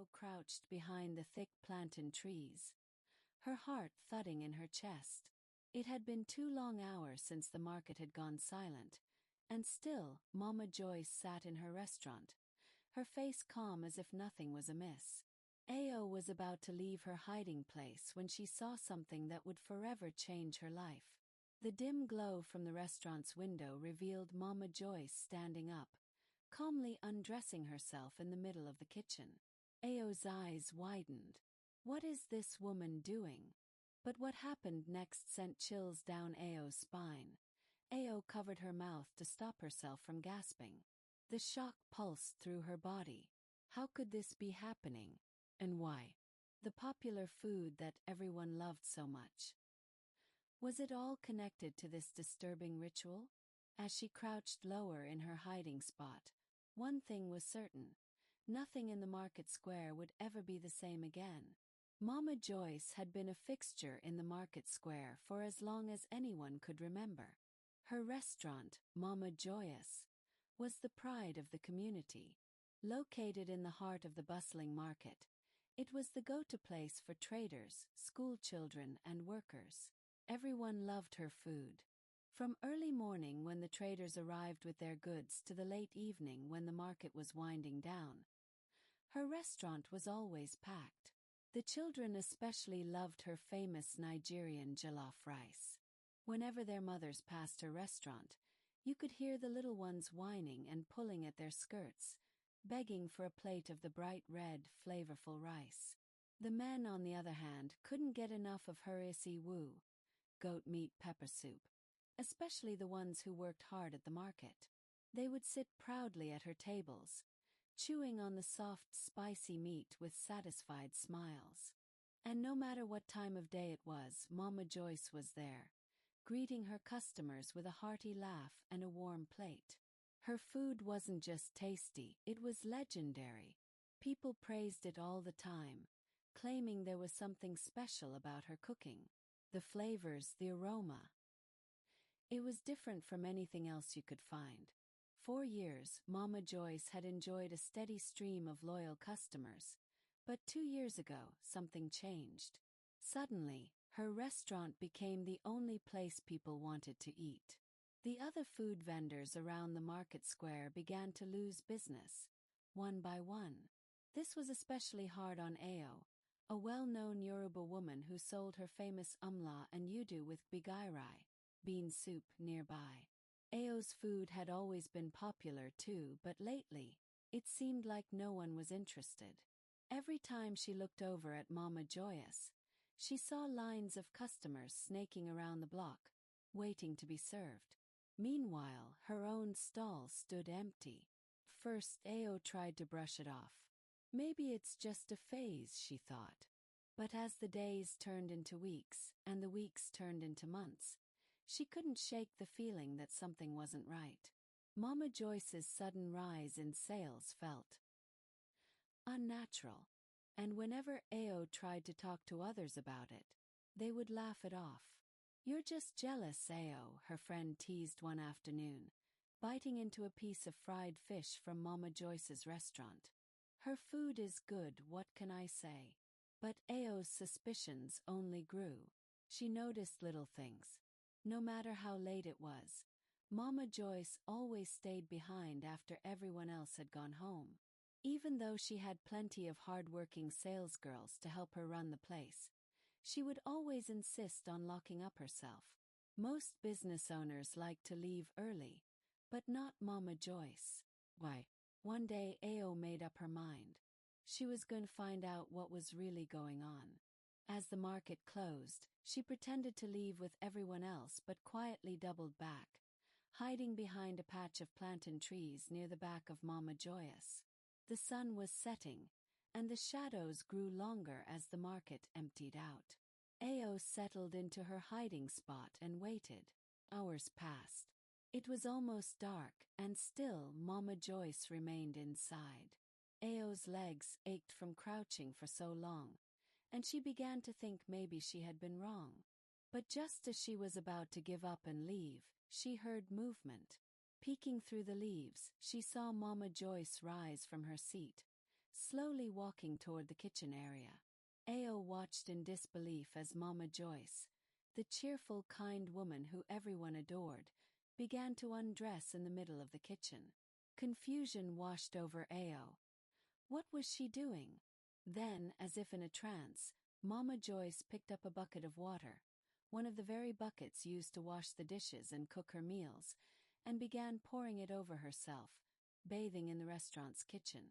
Ao crouched behind the thick plantain trees, her heart thudding in her chest. It had been 2 long hours since the market had gone silent, and still Mama Joyce sat in her restaurant, her face calm as if nothing was amiss. Ao was about to leave her hiding place when she saw something that would forever change her life. The dim glow from the restaurant's window revealed Mama Joyce standing up, calmly undressing herself in the middle of the kitchen. Ao's eyes widened. What is this woman doing? But what happened next sent chills down Ao's spine. Ao covered her mouth to stop herself from gasping. The shock pulsed through her body. How could this be happening? And why? The popular food that everyone loved so much. Was it all connected to this disturbing ritual? As she crouched lower in her hiding spot, one thing was certain. Nothing in the market square would ever be the same again. Mama Joyce had been a fixture in the market square for as long as anyone could remember. Her restaurant, Mama Joyce, was the pride of the community. Located in the heart of the bustling market, it was the go-to place for traders, school children, and workers. Everyone loved her food. From early morning when the traders arrived with their goods to the late evening when the market was winding down, her restaurant was always packed. The children especially loved her famous Nigerian jollof rice. Whenever their mothers passed her restaurant, you could hear the little ones whining and pulling at their skirts, begging for a plate of the bright red, flavorful rice. The men, on the other hand, couldn't get enough of her irresistible goat meat pepper soup, especially the ones who worked hard at the market. They would sit proudly at her tables, chewing on the soft, spicy meat with satisfied smiles. And no matter what time of day it was, Mama Joyce was there, greeting her customers with a hearty laugh and a warm plate. Her food wasn't just tasty, it was legendary. People praised it all the time, claiming there was something special about her cooking. The flavors, the aroma. It was different from anything else you could find. For years, Mama Joyce had enjoyed a steady stream of loyal customers, but 2 years ago, something changed. Suddenly, her restaurant became the only place people wanted to eat. The other food vendors around the market square began to lose business, one by one. This was especially hard on Ao, a well-known Yoruba woman who sold her famous umla and yudu with bigairai, bean soup, nearby. Ao's food had always been popular too, but lately, it seemed like no one was interested. Every time she looked over at Mama Joyce, she saw lines of customers snaking around the block, waiting to be served. Meanwhile, her own stall stood empty. First, Ao tried to brush it off. Maybe it's just a phase, she thought. But as the days turned into weeks, and the weeks turned into months, she couldn't shake the feeling that something wasn't right. Mama Joyce's sudden rise in sales felt unnatural, and whenever Ao tried to talk to others about it, they would laugh it off. "You're just jealous, Ao," her friend teased one afternoon, biting into a piece of fried fish from Mama Joyce's restaurant. "Her food is good, what can I say?" But Ao's suspicions only grew. She noticed little things. No matter how late it was, Mama Joyce always stayed behind after everyone else had gone home. Even though she had plenty of hardworking salesgirls to help her run the place, she would always insist on locking up herself. Most business owners like to leave early, but not Mama Joyce. Why? One day Ao made up her mind. She was going to find out what was really going on. As the market closed, she pretended to leave with everyone else but quietly doubled back, hiding behind a patch of plantain trees near the back of Mama Joyce. The sun was setting, and the shadows grew longer as the market emptied out. Ao settled into her hiding spot and waited. Hours passed. It was almost dark, and still Mama Joyce remained inside. Ao's legs ached from crouching for so long, and she began to think maybe she had been wrong. But just as she was about to give up and leave, she heard movement. Peeking through the leaves, she saw Mama Joyce rise from her seat, slowly walking toward the kitchen area. Ao watched in disbelief as Mama Joyce, the cheerful, kind woman who everyone adored, began to undress in the middle of the kitchen. Confusion washed over Ao. What was she doing? Then, as if in a trance, Mama Joyce picked up a bucket of water, one of the very buckets used to wash the dishes and cook her meals, and began pouring it over herself, bathing in the restaurant's kitchen.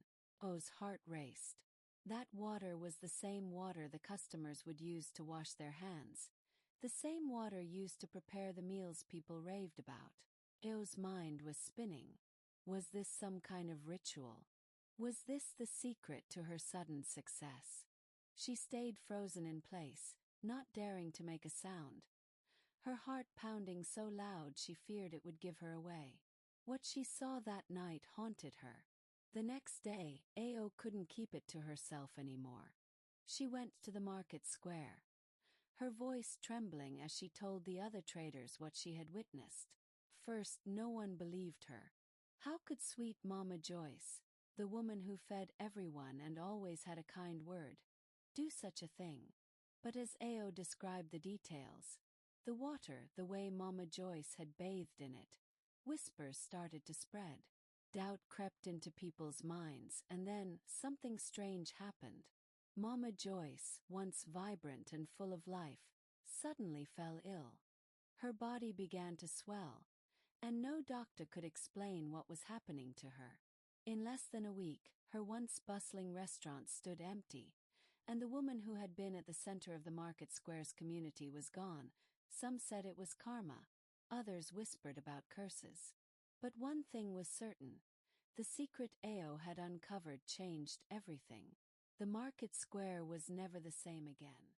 Ao's heart raced. That water was the same water the customers would use to wash their hands, the same water used to prepare the meals people raved about. Ao's mind was spinning. Was this some kind of ritual? Was this the secret to her sudden success? She stayed frozen in place, not daring to make a sound, her heart pounding so loud she feared it would give her away. What she saw that night haunted her. The next day, Ao couldn't keep it to herself anymore. She went to the market square, her voice trembling as she told the other traders what she had witnessed. First, no one believed her. How could sweet Mama Joyce, the woman who fed everyone and always had a kind word, do such a thing? But as Ao described the details, the water, the way Mama Joyce had bathed in it, whispers started to spread. Doubt crept into people's minds, and then something strange happened. Mama Joyce, once vibrant and full of life, suddenly fell ill. Her body began to swell, and no doctor could explain what was happening to her. In less than a week, her once bustling restaurant stood empty, and the woman who had been at the center of the market square's community was gone. Some said it was karma, others whispered about curses. But one thing was certain: the secret Ao had uncovered changed everything. The market square was never the same again.